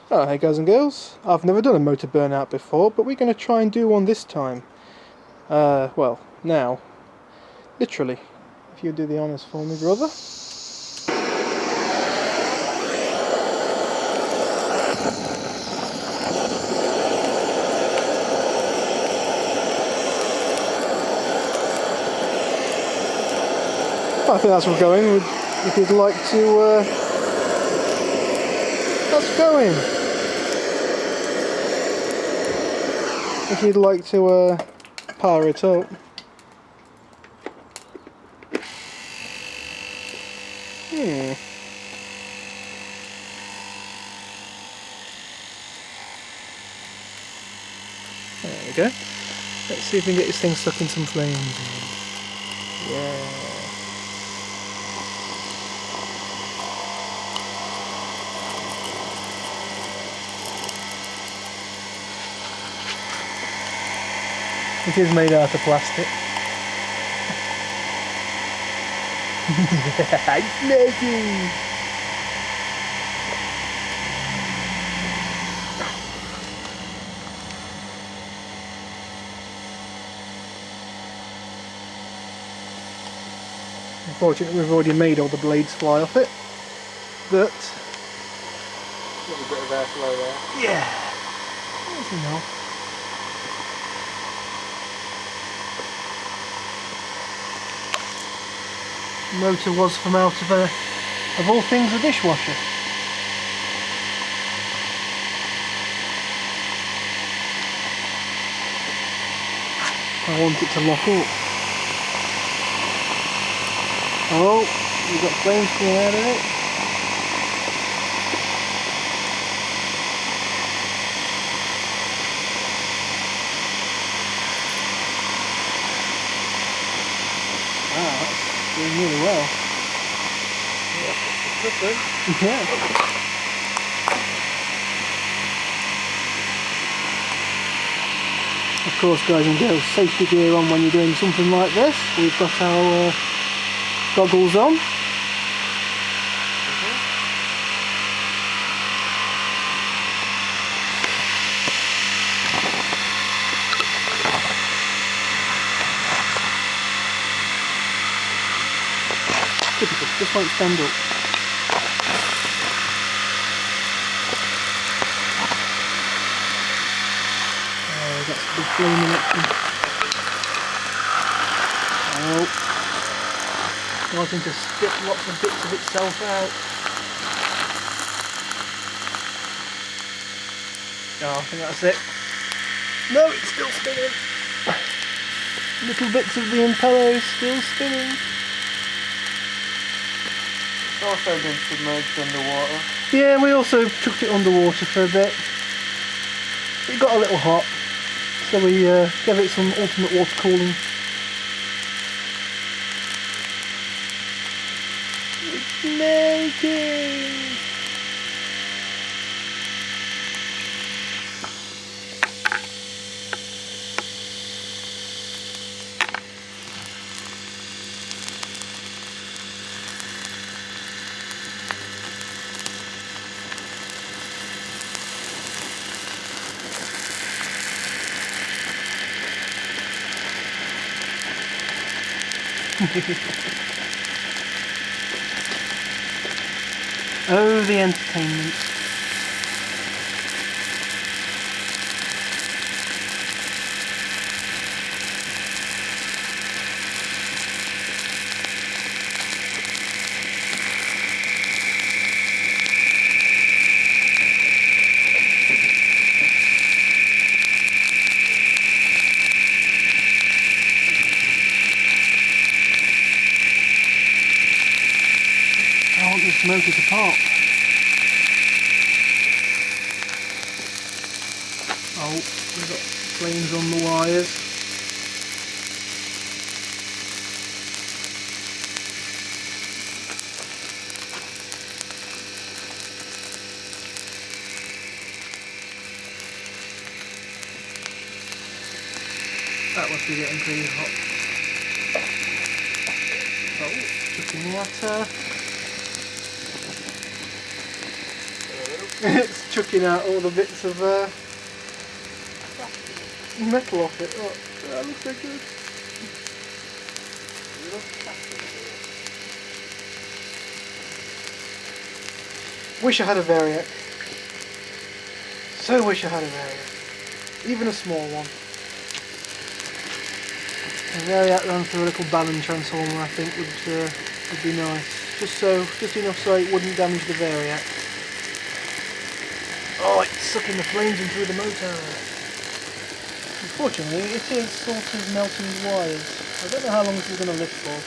Oh, hey guys and girls, I've never done a motor burnout before, but we're going to try and do one this time. Well, now. Literally. If you do the honours for me, brother. I think that's where we're going. If you'd like to, that's going. If you'd like to, power it up. There we go. Let's see if we can get this thing stuck in some flames. Yeah. It is made out of plastic. It's making. Unfortunately, we've already made all the blades fly off it, but a little bit of airflow there. yeah, that's enough. The motor was from out of all things, a dishwasher. I want it to lock up. Oh, you've got flames coming out of it. Wow, that's doing really well. Yeah. Of course, guys and girls, safety gear on when you're doing something like this. We've got our goggles on. Typical, just won't stand up. Oh, that's a big flaming action. Oh, starting to spit lots of bits of itself out. Oh, I think that's it. No, it's still spinning. Little bits of the impeller is still spinning. It's also been submerged underwater. Yeah, we also chucked it underwater for a bit. It got a little hot, so we gave it some ultimate water cooling. It's making! Oh, the entertainment. I want this motor to pop. Oh, we've got flames on the wires. That must be getting pretty hot. Oh, dripping water. It's chucking out all the bits of metal off it. Oh, that looks so good. Wish I had a variac. So wish I had a variac. Even a small one. A variac run through a little Bannon transformer, I think would be nice. Just enough so it wouldn't damage the variac. Oh, it's sucking the flames in through the motor. Unfortunately, it is sort of melting wires. I don't know how long this is going to lift for.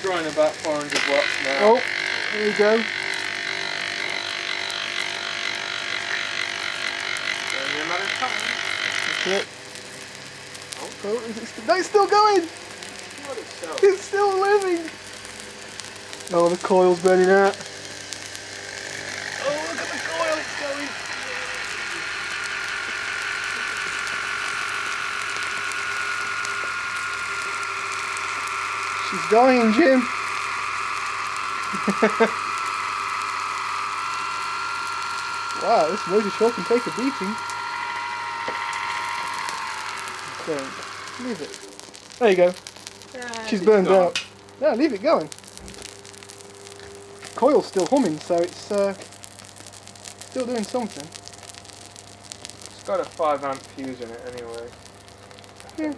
Drawing about 400 watts now. Oh, there we go. That's it. Oh, is it no, it's still going! It's still living! Oh, the coil's burning out. Oh, look at the coil, it's going! She's dying, Jim! Wow, this motor sure can take a beating. Don't. Leave it. There you go. She's burned out. Yeah, leave it going. Coil's still humming, so it's still doing something. It's got a 5 amp fuse in it anyway. Yeah.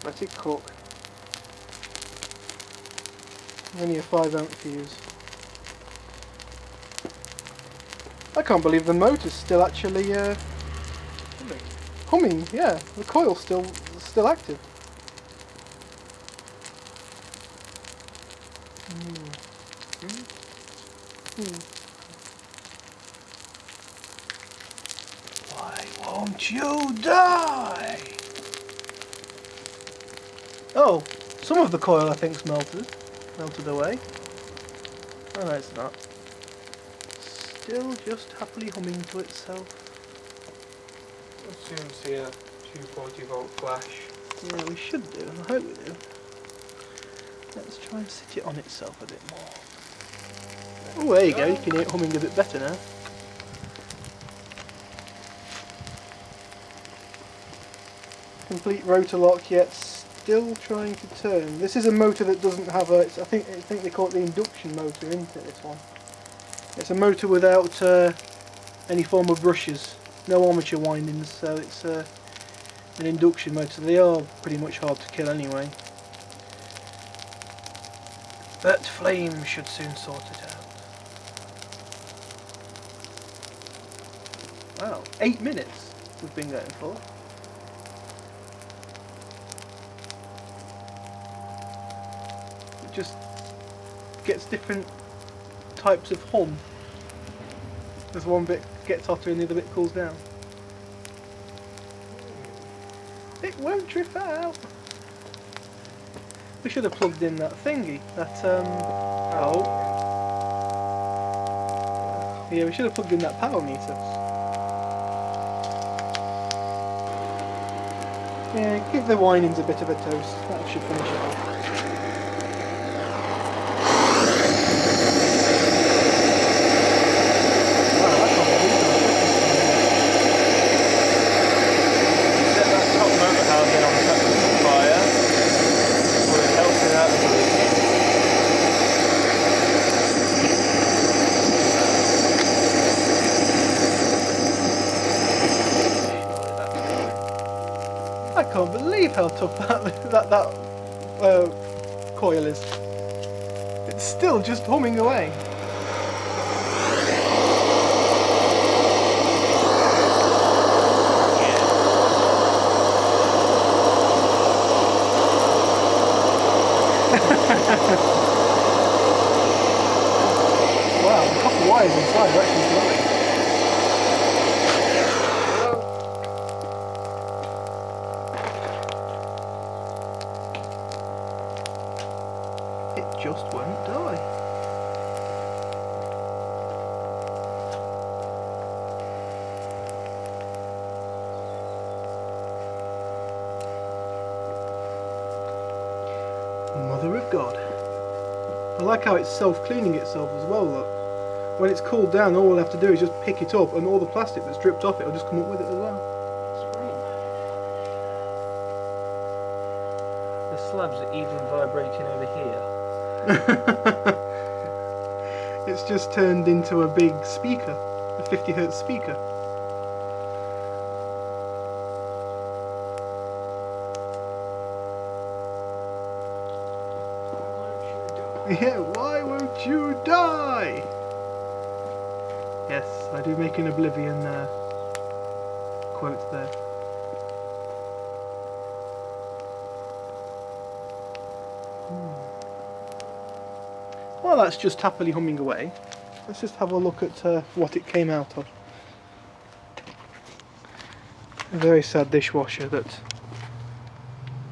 Let it cook. Only a 5 amp fuse. I can't believe the motor's still actually humming. Yeah, the coil's still active. Why won't you die? Oh, some of the coil I think's melted away. Oh no, it's not. Still just happily humming to itself. We'll soon see a 240 volt flash. Yeah, we should do. I hope we do. Let's try and sit it on itself a bit more. Oh, there you go. You can hear it humming a bit better now. Complete rotor lock, yet still trying to turn. This is a motor that doesn't have a. I think they call it the induction motor, isn't it? This one. It's a motor without any form of brushes, no armature windings, so it's an induction motor. They are pretty much hard to kill anyway. But flame should soon sort it out. Wow, 8 minutes we've been going for. It just gets different types of hum. As one bit gets hotter and the other bit cools down. It won't trip out. We should have plugged in that thingy. That oh. Yeah, we should have plugged in that power meter. Yeah, give the windings a bit of a toast. That should finish it off. I can't believe how tough that coil is. It's still just humming away. Wow, the copper wires inside are actually glowing. It just won't die. Mother of God. I like how it's self-cleaning itself as well, look. when it's cooled down, all we'll have to do is just pick it up, and all the plastic that's dripped off it will just come up with it as well. The slabs are even vibrating over here. It's just turned into a big speaker, a 50 Hz speaker. Yeah, why won't you die? Yes, I do make an Oblivion quote there. Well, that's just happily humming away. Let's just have a look at what it came out of. A very sad dishwasher that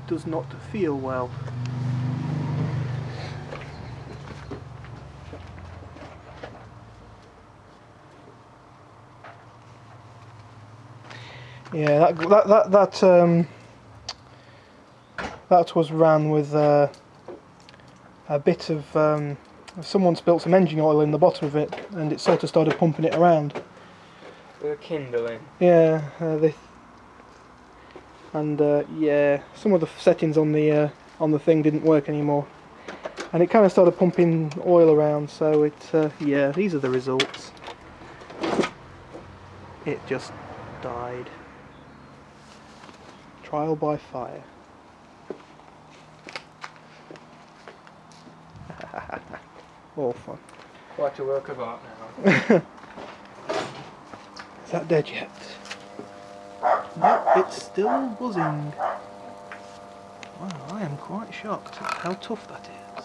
does not feel well. Yeah, that was ran with a bit of someone spilled some engine oil in the bottom of it, and it sort of started pumping it around. With a kindling. Yeah, yeah, some of the settings on the thing didn't work anymore, and it kind of started pumping oil around. So it, yeah, these are the results. It just died. Trial by fire. All fun. Quite a work of art now. Is that dead yet? No, it's still buzzing. Wow, I am quite shocked at how tough that is.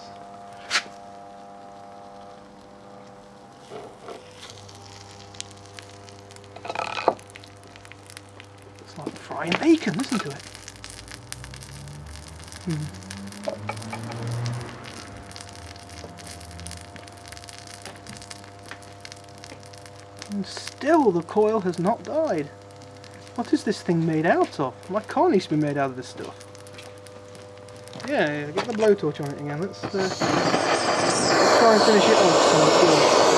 It's like frying bacon, listen to it. And still the coil has not died. What is this thing made out of? My car needs to be made out of this stuff. Yeah, get the blowtorch on it again. Let's try and finish it off.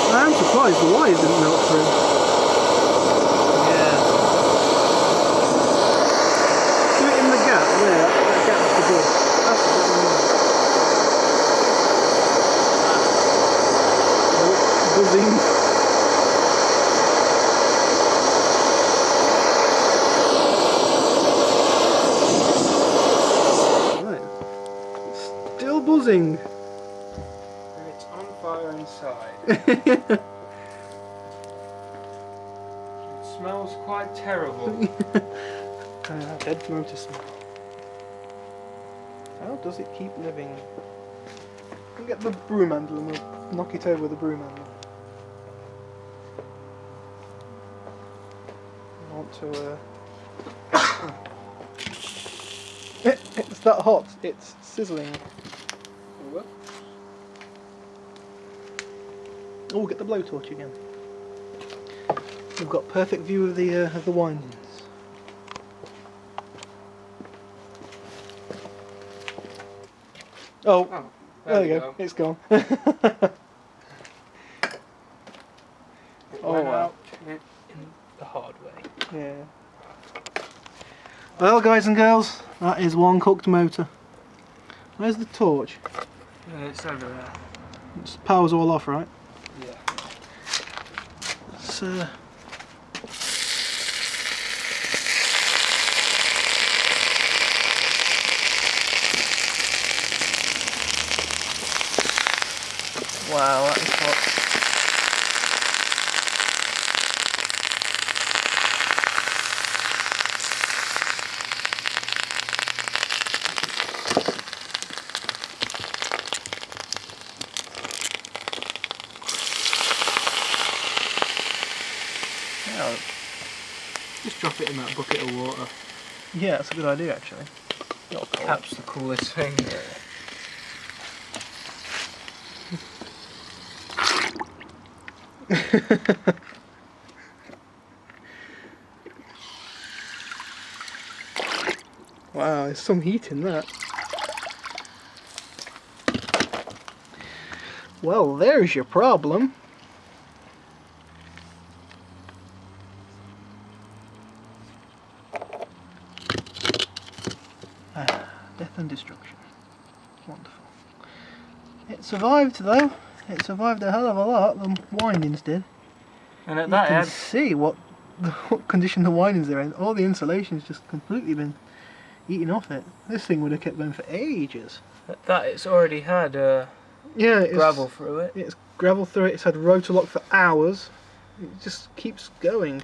I'm surprised the wires didn't melt through. Yeah. Do it in the gap there, that gap's the good. That's the good. Oh, buzzing. Right. It's still buzzing. It's on fire inside. It smells quite terrible. Dead motor smell. How does it keep living? We'll get the broom handle and we'll knock it over with the broom handle. I want to it's that hot, it's sizzling. Oh, get the blowtorch again. We've got perfect view of the windings. Oh, there you go. It's gone. It Oh, went wow. out in the hard way. Yeah. Well, guys and girls, that is one cooked motor. Where's the torch? It's over there. It's power's all off, right? Yeah. Let's wow, that is hot. Now, just drop it in that bucket of water. Yeah, that's a good idea actually. Perhaps the coolest thing. Wow, there's some heat in that. Well, there's your problem. Death and destruction. Wonderful. It survived though. It survived a hell of a lot. The windings did. And at You that can end, see what condition the windings are in. All the insulation's just completely been eaten off it. This thing would have kept going for ages. at that it's already had Yeah, it's gravel through it. It's gravel through it. It's had rotor lock for hours. It just keeps going.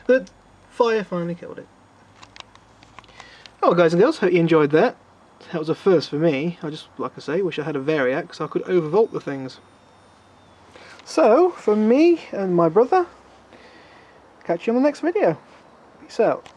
The fire finally killed it. Oh, guys and girls, hope you enjoyed that. That was a first for me. I just, like I say, wish I had a Variac so I could overvolt the things. So, from me and my brother, catch you on the next video. Peace out.